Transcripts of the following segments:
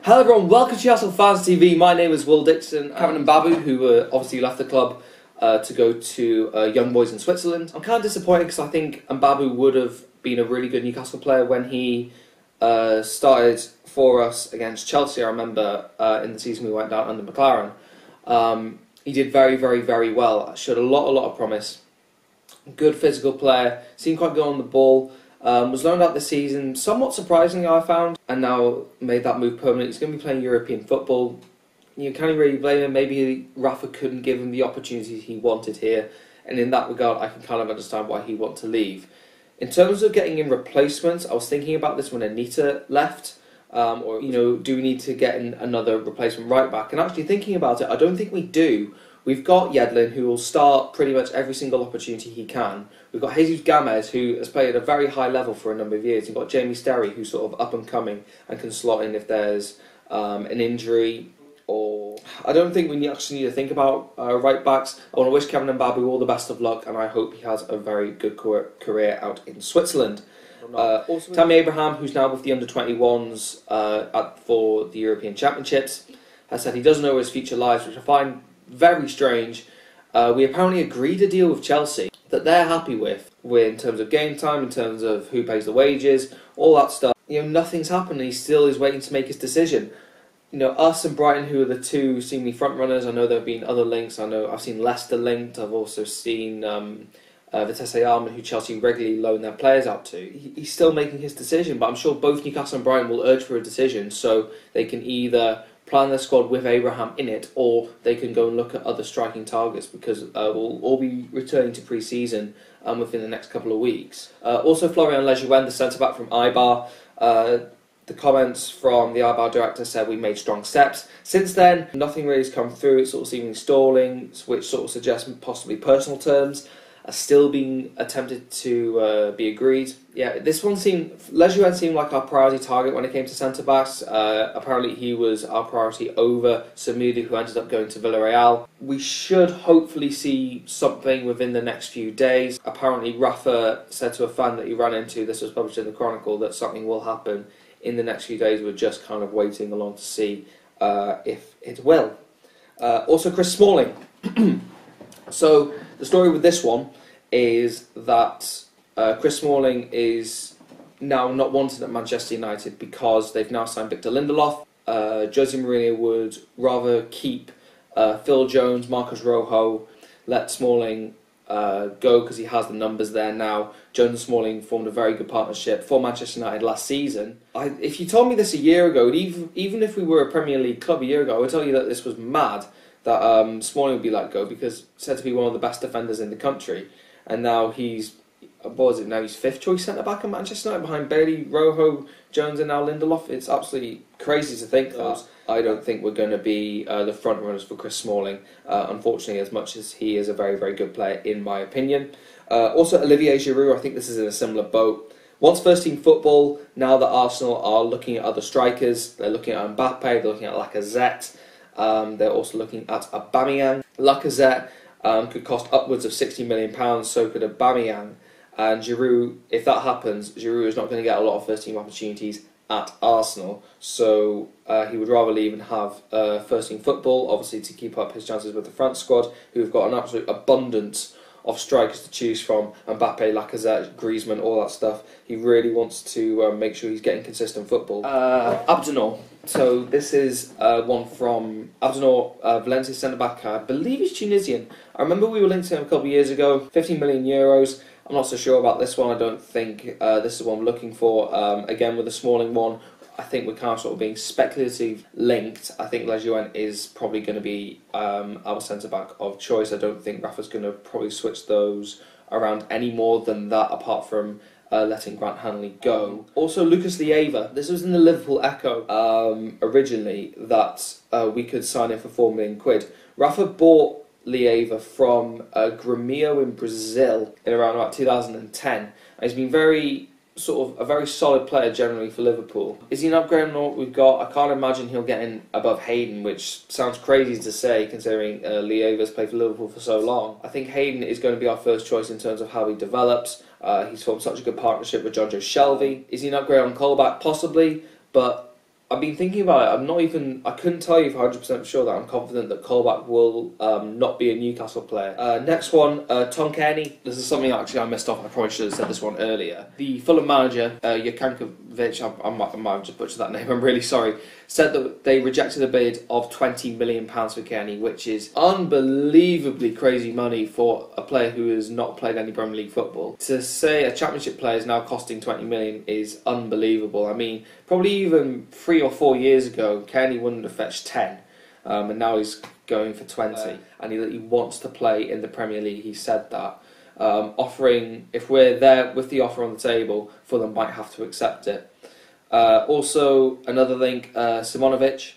Hello everyone, welcome to Newcastle Fans TV. My name is Will Dixon. Kevin Mbabu, who obviously left the club to go to Young Boys in Switzerland. I'm kind of disappointed because I think Mbabu would have been a really good Newcastle player when he started for us against Chelsea. I remember in the season we went down under McLaren. He did very well. Showed a lot of promise. Good physical player. Seemed quite good on the ball. Was loaned out this season, somewhat surprisingly I found, and now made that move permanent. He's going to be playing European football. You can't really blame him. Maybe Rafa couldn't give him the opportunities he wanted here, and in that regard I can kind of understand why he wanted to leave. In terms of getting in replacements, I was thinking about this when Anita left, or do we need to get in another replacement right back? And actually thinking about it, I don't think we do. We've got Lejeune, who will start pretty much every single opportunity he can. We've got Jesus Gomez, who has played at a very high level for a number of years. You've got Jamie Sterry, who's sort of up and coming and can slot in if there's an injury. Or I don't think we actually need to think about right backs. I want to wish Kevin Mbabu all the best of luck, and I hope he has a very good career out in Switzerland. Also, Tammy Abraham, who's now with the under-21s for the European Championships, has said he doesn't know where his future lies, which I find very strange. We apparently agreed a deal with Chelsea that they're happy with in terms of game time, in terms of who pays the wages, all that stuff. Nothing's happened, and he still is waiting to make his decision. Us and Brighton, who are the two seemingly front runners. I know there have been other links. I know I've seen Leicester linked. I've also seen Vitesse Arnhem, who Chelsea regularly loan their players out to. He's still making his decision, but I'm sure both Newcastle and Brighton will urge for a decision so they can either plan their squad with Abraham in it, or they can go and look at other striking targets, because we'll all be returning to pre-season within the next couple of weeks. Also, Florian Lejeune, the centre-back from Eibar, the comments from the Eibar director said we made strong steps. Since then, nothing really has come through. It's sort of seeming stalling, which sort of suggests possibly personal terms are still being attempted to be agreed. Yeah, this one Lejeune seemed like our priority target when it came to centre-backs. Apparently he was our priority over Samudi, who ended up going to Villarreal. We should hopefully see something within the next few days. Apparently Rafa said to a fan that he ran into, this was published in the Chronicle, that something will happen in the next few days. We're just kind of waiting along to see if it will. Also Chris Smalling. So the story with this one is that Chris Smalling is now not wanted at Manchester United because they've now signed Victor Lindelof. Jose Mourinho would rather keep Phil Jones, Marcus Rojo, let Smalling go because he has the numbers there now. Jones and Smalling formed a very good partnership for Manchester United last season. If you told me this a year ago, even if we were a Premier League club a year ago, I would tell you that this was mad, that Smalling would be let go, because said to be one of the best defenders in the country, and now he's fifth choice centre back at Manchester United behind Bailey, Rojo, Jones, and now Lindelof. It's absolutely crazy to think that. I don't think we're going to be the front runners for Chris Smalling, unfortunately, as much as he is a very good player in my opinion. Also Olivier Giroud, I think this is in a similar boat. Once first team football, now that Arsenal are looking at other strikers, they're looking at Mbappe, they're looking at Lacazette. They're also looking at Aubameyang. Lacazette could cost upwards of £60 million, so could Aubameyang. And Giroud, if that happens, Giroud is not going to get a lot of first team opportunities at Arsenal, so he would rather leave and have first team football, obviously to keep up his chances with the France squad, who've got an absolute abundance of strikers to choose from. Mbappe, Lacazette, Griezmann, all that stuff. He really wants to make sure he's getting consistent football. Abdenor. So this is one from Abdenor, Valencia centre-back. I believe he's Tunisian. I remember we were linked to him a couple of years ago. 15 million euros. I'm not so sure about this one. I don't think this is what I'm looking for. Again, with the Smalling one, I think we're kind of sort of being speculative linked. I think Lejeune is probably going to be our centre-back of choice. I don't think Rafa's going to probably switch those around any more than that, apart from letting Grant Hanley go. Also, Lucas Leiva. This was in the Liverpool Echo originally, that we could sign him for £4 million. Rafa bought Leiva from Grêmio in Brazil in around about 2010. And he's been a very solid player generally for Liverpool. Is he an upgrade on what we've got? I can't imagine he'll get in above Hayden, which sounds crazy to say considering Leiva's played for Liverpool for so long. I think Hayden is going to be our first choice in terms of how he develops. He's formed such a good partnership with Jonjo Shelvey. Is he an upgrade on Colback? Possibly, but I've been thinking about it. I couldn't tell you for 100% sure that I'm confident that Colback will not be a Newcastle player. Next one, Tom Kearney. This is something actually I missed off. I probably should have said this one earlier. The Fulham manager, Jakankovic, I might have just butchered that name, I'm really sorry, said that they rejected a bid of £20 million for Kearney, which is unbelievably crazy money for a player who has not played any Premier League football. To say a Championship player is now costing £20 million is unbelievable. I mean, probably even 3 or 4 years ago, Kearney wouldn't have fetched 10, and now he's going for 20, and he wants to play in the Premier League. He said that. Offering, if we're there with the offer on the table, Fulham might have to accept it. Also, another link, Simonovic.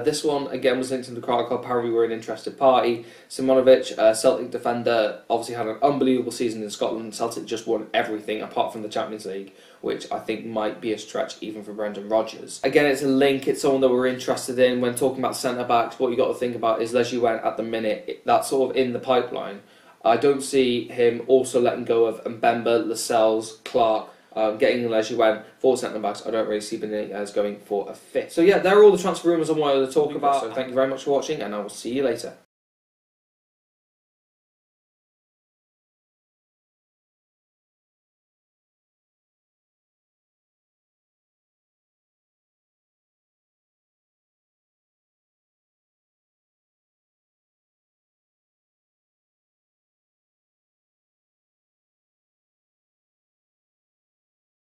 This one, again, was linked to the Crowd Club. Apparently, we're an interested party. Simonovic, Celtic defender, obviously had an unbelievable season in Scotland. Celtic just won everything apart from the Champions League, which I think might be a stretch even for Brendan Rodgers. Again, it's a link. It's someone that we're interested in. When talking about centre-backs, what you got to think about is Lejeune at the minute. That's sort of in the pipeline. I don't see him also letting go of Mbemba, Lascelles, Clark, getting Lejeune for centre-backs. I don't really see Benitez going for a fifth. So yeah, there are all the transfer rumours I wanted to talk about. So thank you very much for watching, and I will see you later.